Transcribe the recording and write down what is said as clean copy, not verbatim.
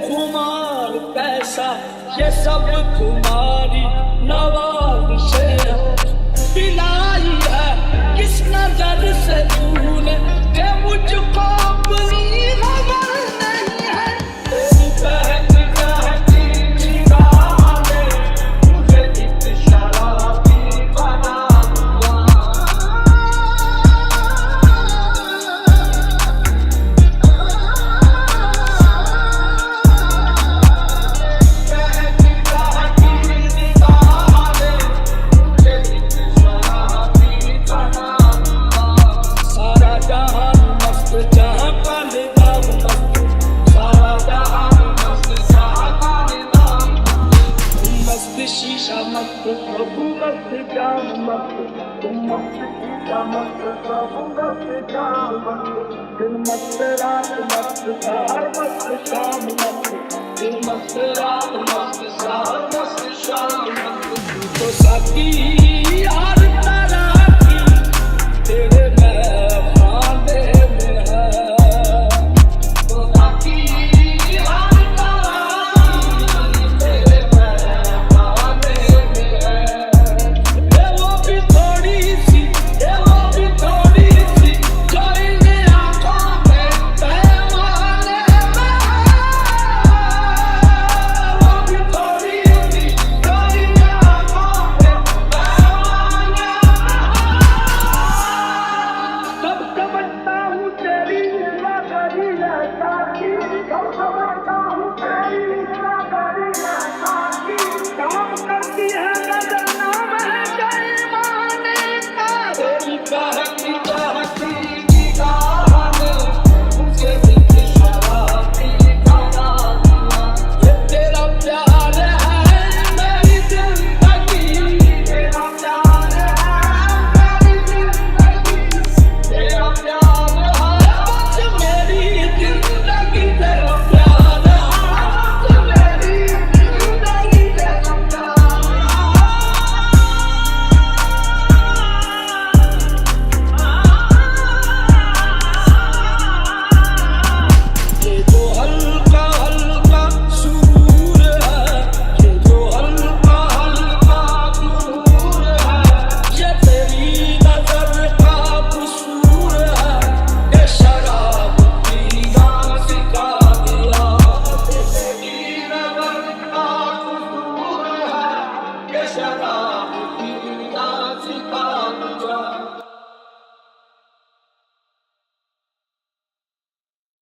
खुमार कैसा ये सब तुम्हारी नवाज़ से पिलाई है किस नजर से तूने कि मुझको अपनी खबर नहीं है। तेरी बहकी बहकी निगाहें मुझे एक शराबी बना शीशा मत प्रभु मत जाम मत तुम मत शीशा मत प्रभु मत जाम मत दिन मत रात मत सार मत शाम मत दिन मत रात मत सार मत शाम मत तो साथी